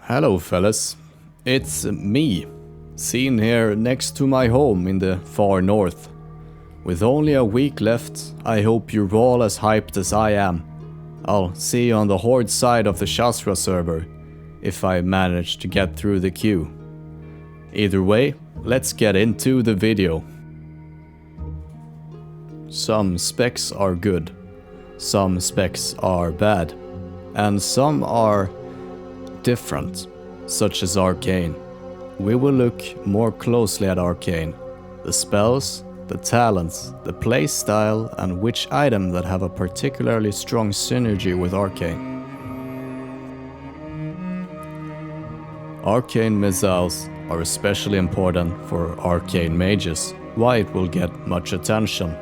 Hello fellas, it's me, seen here next to my home in the far north. With only a week left, I hope you're all as hyped as I am. I'll see you on the Horde side of the Shastra server, if I manage to get through the queue. Either way, let's get into the video. Some specs are good, some specs are bad, and some are different, such as Arcane. We will look more closely at Arcane, the spells, the talents, the playstyle, and which item that have a particularly strong synergy with Arcane. Arcane missiles are especially important for Arcane Mages, why it will get much attention.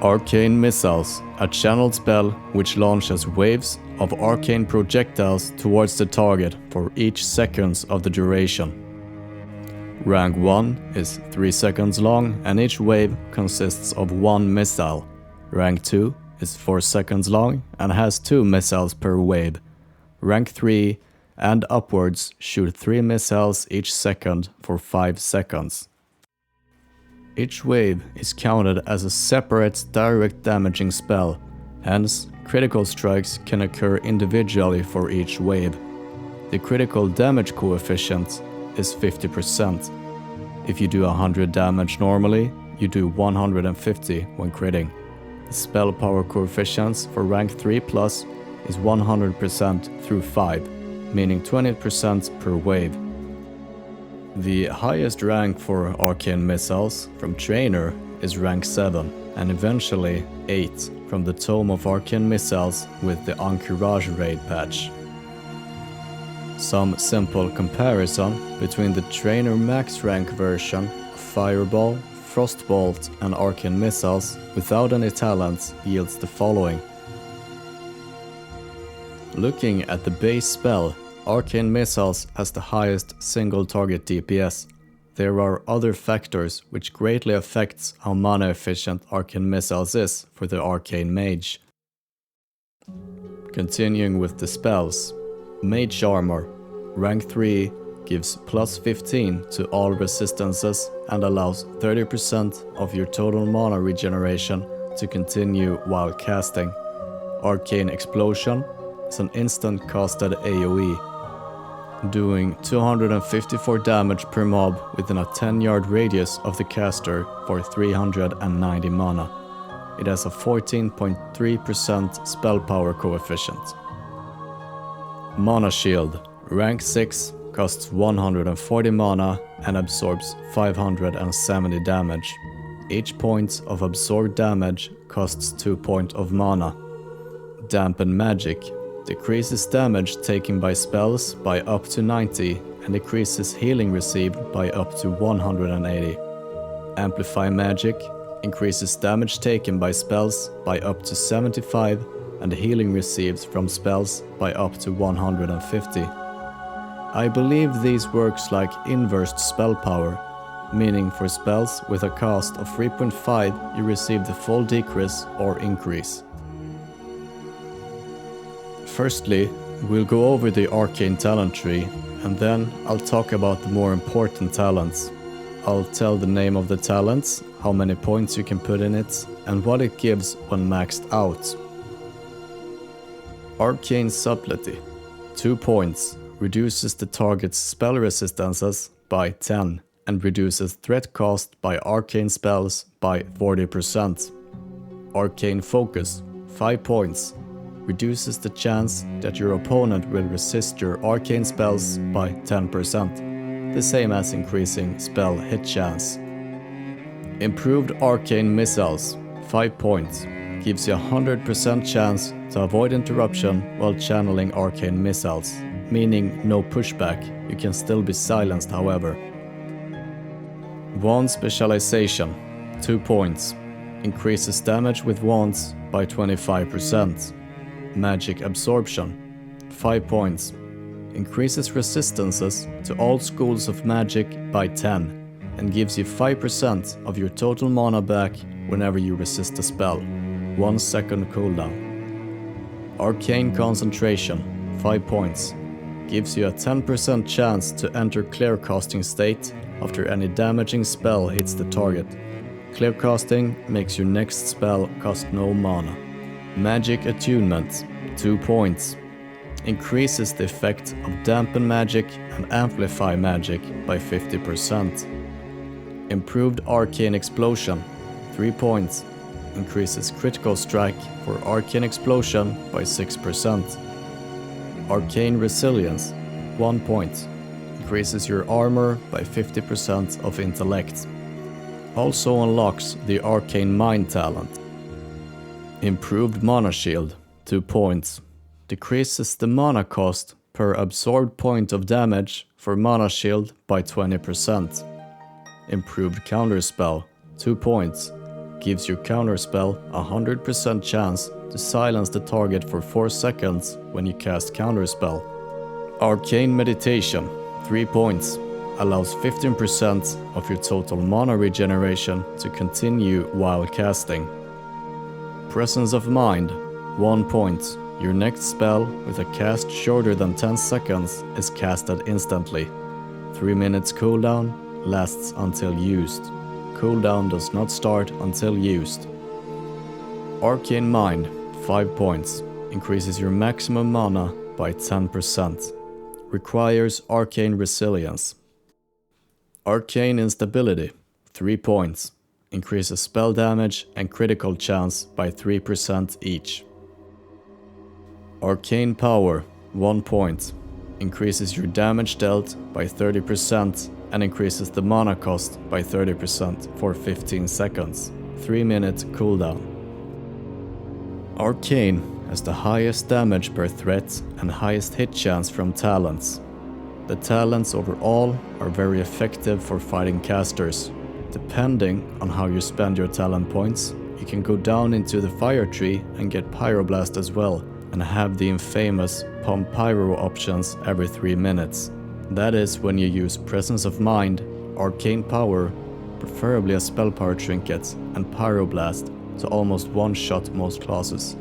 Arcane Missiles, a channeled spell which launches waves of arcane projectiles towards the target for each seconds of the duration. Rank 1 is 3 seconds long and each wave consists of 1 missile. Rank 2 is 4 seconds long and has 2 missiles per wave. Rank 3 and upwards shoot 3 missiles each second for 5 seconds. Each wave is counted as a separate direct damaging spell, hence critical strikes can occur individually for each wave. The critical damage coefficient is 50%. If you do 100 damage normally, you do 150 when critting. The spell power coefficients for rank 3 plus is 100% through 5, meaning 20% per wave. The highest rank for Arcane Missiles from Trainer is rank 7 and eventually 8 from the Tome of Arcane Missiles with the Encourage raid patch. Some simple comparison between the Trainer max rank version of Fireball, Frostbolt and Arcane Missiles without any talents yields the following. Looking at the base spell, Arcane Missiles has the highest single target DPS. There are other factors which greatly affects how mana efficient Arcane Missiles is for the Arcane Mage. Continuing with the spells. Mage Armor, rank 3, gives plus 15 to all resistances and allows 30% of your total mana regeneration to continue while casting. Arcane Explosion is an instant casted AoE, doing 254 damage per mob within a 10-yard radius of the caster for 390 mana. It has a 14.3% spell power coefficient. Mana Shield, rank 6, costs 140 mana and absorbs 570 damage. Each point of absorbed damage costs 2 points of mana. Dampen Magic decreases damage taken by spells by up to 90 and decreases healing received by up to 180. Amplify Magic increases damage taken by spells by up to 75 and healing received from spells by up to 150. I believe these works like inversed spell power, meaning for spells with a cost of 3.5 you receive the full decrease or increase. Firstly, we'll go over the Arcane talent tree, and then I'll talk about the more important talents. I'll tell the name of the talents, how many points you can put in it, and what it gives when maxed out. Arcane Subtlety, 2 points, reduces the target's spell resistances by 10 and reduces threat cost by arcane spells by 40%. Arcane Focus, 5 points, reduces the chance that your opponent will resist your arcane spells by 10%, the same as increasing spell hit chance. Improved Arcane Missiles, 5 points, gives you a 100% chance to avoid interruption while channeling Arcane Missiles, meaning no pushback, you can still be silenced however. Wand Specialization, 2 points, increases damage with wands by 25%. Magic Absorption, 5 points, increases resistances to all schools of magic by 10 and gives you 5% of your total mana back whenever you resist a spell, 1 second cooldown. Arcane Concentration, 5 points, gives you a 10% chance to enter clear casting state after any damaging spell hits the target. Clear casting makes your next spell cost no mana. Magic Attunement, 2 points. Increases the effect of Dampen Magic and Amplify Magic by 50%. Improved Arcane Explosion, 3 points. Increases critical strike for Arcane Explosion by 6%. Arcane Resilience, 1 point. Increases your armor by 50% of intellect. Also unlocks the Arcane Mind talent. Improved Mana Shield, 2 points. Decreases the mana cost per absorbed point of damage for Mana Shield by 20%. Improved Counterspell, 2 points. Gives your counterspell a 100% chance to silence the target for 4 seconds when you cast Counterspell. Arcane Meditation, 3 points. Allows 15% of your total mana regeneration to continue while casting. Presence of Mind, 1 point. Your next spell with a cast shorter than 10 seconds is casted instantly. 3 minutes cooldown, lasts until used. Cooldown does not start until used. Arcane Mind, 5 points. Increases your maximum mana by 10%. Requires Arcane Resilience. Arcane Instability, 3 points. Increases spell damage and critical chance by 3% each. Arcane Power, 1 point. Increases your damage dealt by 30% and increases the mana cost by 30% for 15 seconds. 3 minute cooldown. Arcane has the highest damage per threat and highest hit chance from talents. The talents overall are very effective for fighting casters. Depending on how you spend your talent points, you can go down into the fire tree and get Pyroblast as well, and have the infamous Pump Pyro options every 3 minutes. That is when you use Presence of Mind, Arcane Power, preferably a Spell Power Trinket, and Pyroblast to almost one-shot most classes.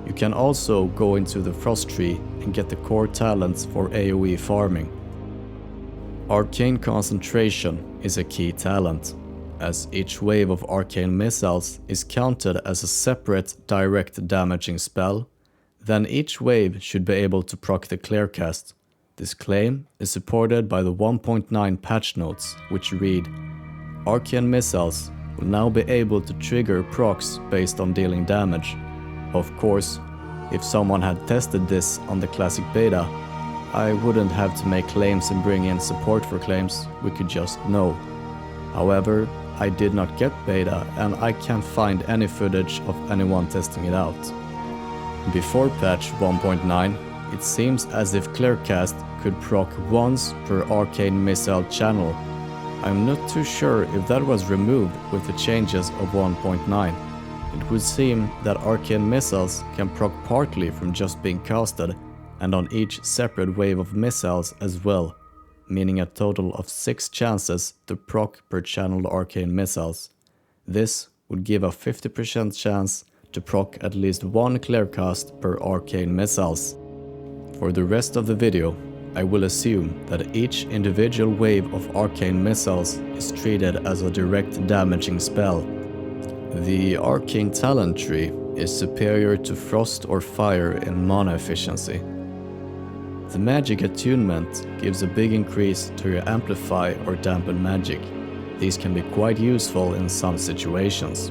You can also go into the Frost Tree and get the core talents for AoE farming. Arcane Concentration is a key talent, as each wave of arcane missiles is counted as a separate direct damaging spell. Then each wave should be able to proc the clear cast. This claim is supported by the 1.9 patch notes, which read, Arcane missiles will now be able to trigger procs based on dealing damage. Of course, if someone had tested this on the classic beta, I wouldn't have to make claims and bring in support for claims, we could just know. However, I did not get beta and I can't find any footage of anyone testing it out. Before patch 1.9, it seems as if Clearcast could proc once per arcane missile channel. I'm not too sure if that was removed with the changes of 1.9. It would seem that arcane missiles can proc partly from just being casted and on each separate wave of missiles as well, meaning a total of 6 chances to proc per channeled arcane missiles. This would give a 50% chance to proc at least one clearcast per arcane missiles. For the rest of the video, I will assume that each individual wave of arcane missiles is treated as a direct damaging spell. The arcane talent tree is superior to frost or fire in mana efficiency. The magic attunement gives a big increase to your amplify or dampen magic. These can be quite useful in some situations.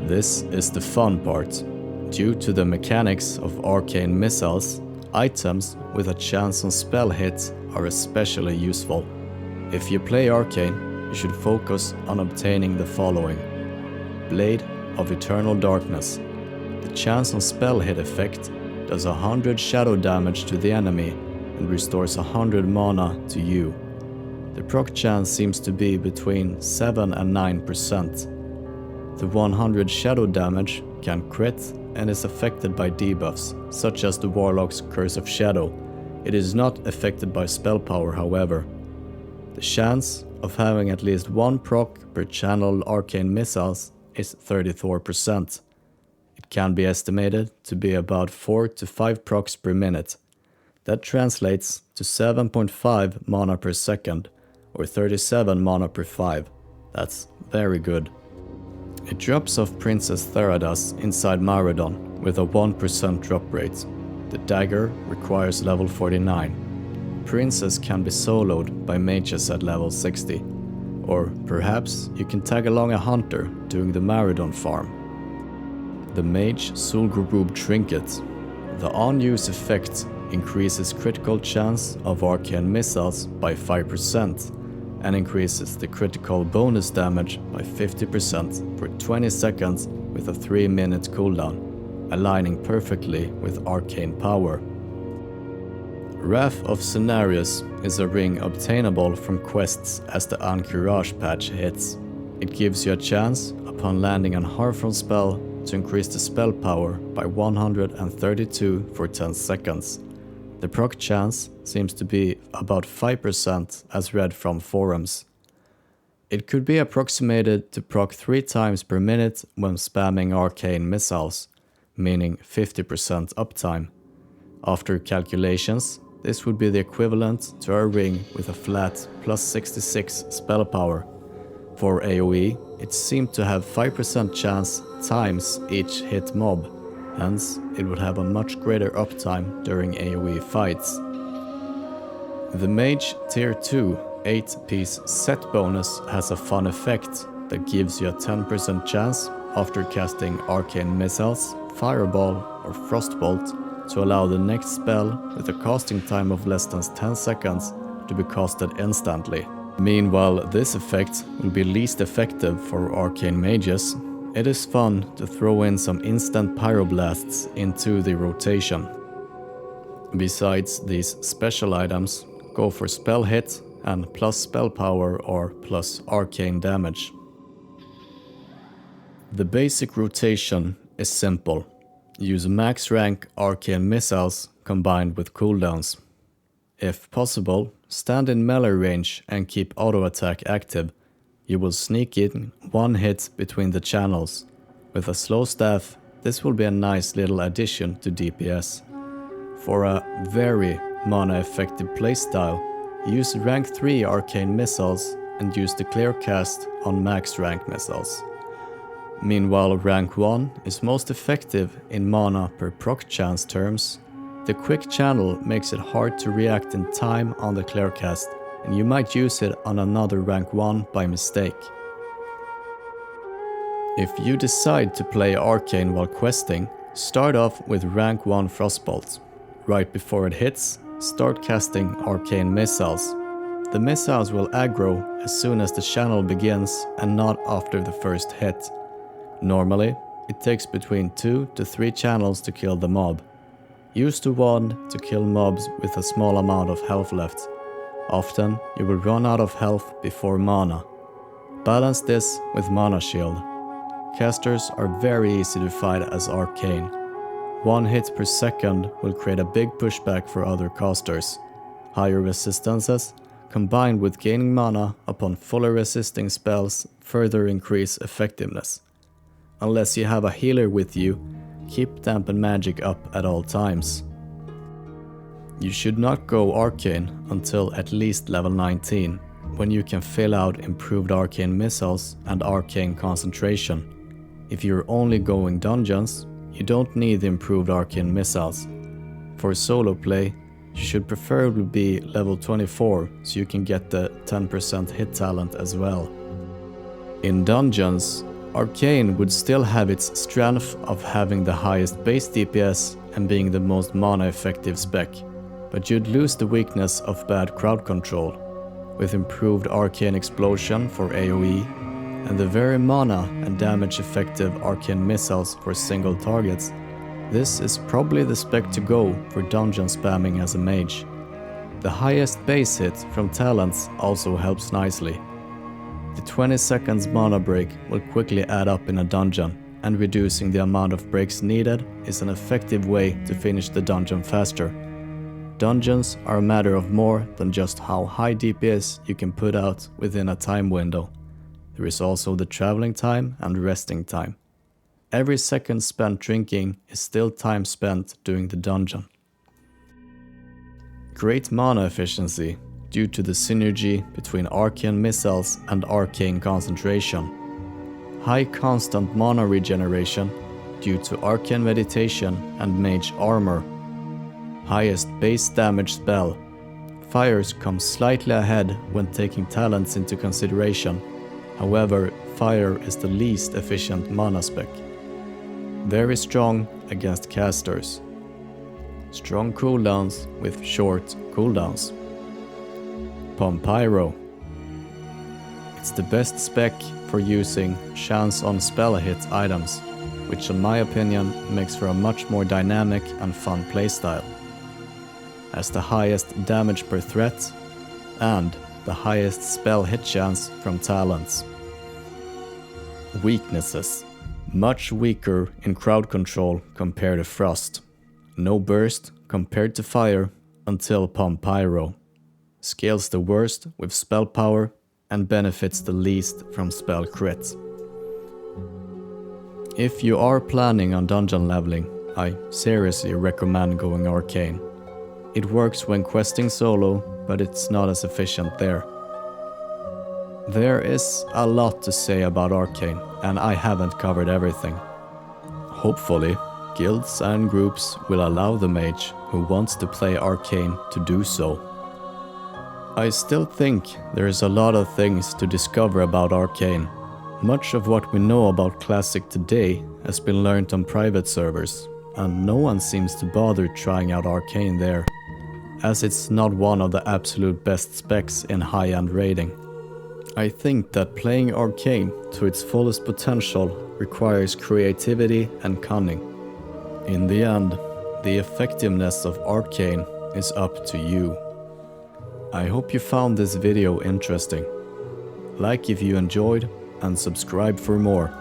This is the fun part. Due to the mechanics of arcane missiles, items with a chance on spell hits are especially useful. If you play arcane, you should focus on obtaining the following. Blade of Eternal Darkness. The chance on spell hit effect does 100 shadow damage to the enemy and restores 100 mana to you. The proc chance seems to be between 7 and 9%. The 100 shadow damage can crit and is affected by debuffs, such as the Warlock's Curse of Shadow. It is not affected by spell power, however. The chance of having at least one proc per channeled arcane missiles is 34%. It can be estimated to be about 4 to 5 procs per minute. That translates to 7.5 mana per second, or 37 mana per 5. That's very good. It drops off Princess Theradas inside Maridon with a 1% drop rate. The dagger requires level 49. Princess can be soloed by mages at level 60. Or perhaps you can tag along a hunter doing the Maridon farm. The Mage Sulgrubub Trinket. The on-use effect increases critical chance of arcane missiles by 5% and increases the critical bonus damage by 50% for 20 seconds with a 3-minute cooldown, aligning perfectly with arcane power. Wrath of Cenarius is a ring obtainable from quests as the Anchorage patch hits. It gives you a chance, upon landing a Harfron spell, to increase the spell power by 132 for 10 seconds. The proc chance seems to be about 5% as read from forums. It could be approximated to proc 3 times per minute when spamming arcane missiles, meaning 50% uptime. After calculations, this would be the equivalent to a ring with a flat plus 66 spell power. For AoE, it seemed to have 5% chance times each hit mob, hence it would have a much greater uptime during AoE fights. The Mage Tier 2 8-piece set bonus has a fun effect that gives you a 10% chance after casting Arcane Missiles, Fireball or Frostbolt to allow the next spell with a casting time of less than 10 seconds to be casted instantly. Meanwhile, this effect will be least effective for Arcane Mages. It is fun to throw in some instant Pyroblasts into the rotation. Besides these special items, go for spell hit and plus spell power or plus arcane damage. The basic rotation is simple. Use max rank arcane missiles combined with cooldowns. If possible, stand in melee range and keep auto attack active. You will sneak in one hit between the channels. With a slow staff, this will be a nice little addition to DPS. For a very mana effective playstyle, use rank 3 arcane missiles and use the clear cast on max rank missiles. Meanwhile, rank 1 is most effective in mana per proc chance terms. The quick channel makes it hard to react in time on the clear cast, and you might use it on another rank 1 by mistake. If you decide to play Arcane while questing, start off with rank 1 Frostbolt. Right before it hits, start casting Arcane Missiles. The missiles will aggro as soon as the channel begins and not after the first hit. Normally, it takes between 2 to 3 channels to kill the mob. Use the wand to kill mobs with a small amount of health left. Often, you will run out of health before mana. Balance this with mana shield. Casters are very easy to fight as arcane. 1 hit per second will create a big pushback for other casters. Higher resistances, combined with gaining mana upon fully resisting spells, further increase effectiveness. Unless you have a healer with you, keep dampen magic up at all times. You should not go arcane until at least level 19, when you can fill out improved arcane missiles and arcane concentration. If you're only going dungeons, you don't need the improved arcane missiles. For solo play, you should preferably be level 24 so you can get the 10% hit talent as well. In dungeons, Arcane would still have its strength of having the highest base DPS and being the most mana effective spec, but you'd lose the weakness of bad crowd control. With improved Arcane Explosion for AoE, and the very mana and damage effective Arcane Missiles for single targets, this is probably the spec to go for dungeon spamming as a mage. The highest base hit from talents also helps nicely. The 20 seconds mana break will quickly add up in a dungeon, and reducing the amount of breaks needed is an effective way to finish the dungeon faster. Dungeons are a matter of more than just how high DPS you can put out within a time window. There is also the traveling time and resting time. Every second spent drinking is still time spent doing the dungeon. Great mana efficiency due to the synergy between Arcane missiles and Arcane concentration. High constant mana regeneration due to Arcane meditation and Mage armor. Highest base damage spell. Fires come slightly ahead when taking talents into consideration. However, fire is the least efficient mana spec. Very strong against casters. Strong cooldowns with short cooldowns. Pyro. It's the best spec for using chance on spell hit items, which in my opinion makes for a much more dynamic and fun playstyle. Has the highest damage per threat and the highest spell hit chance from talents. Weaknesses. Much weaker in crowd control compared to Frost. No burst compared to Fire until Pyro. Scales the worst with spell power and benefits the least from spell crits. If you are planning on dungeon leveling, I seriously recommend going Arcane. It works when questing solo, but it's not as efficient there. There is a lot to say about Arcane, and I haven't covered everything. Hopefully, guilds and groups will allow the mage who wants to play Arcane to do so. I still think there is a lot of things to discover about Arcane. Much of what we know about Classic today has been learned on private servers, and no one seems to bother trying out Arcane there, as it's not one of the absolute best specs in high-end raiding. I think that playing Arcane to its fullest potential requires creativity and cunning. In the end, the effectiveness of Arcane is up to you. I hope you found this video interesting. Like if you enjoyed and subscribe for more.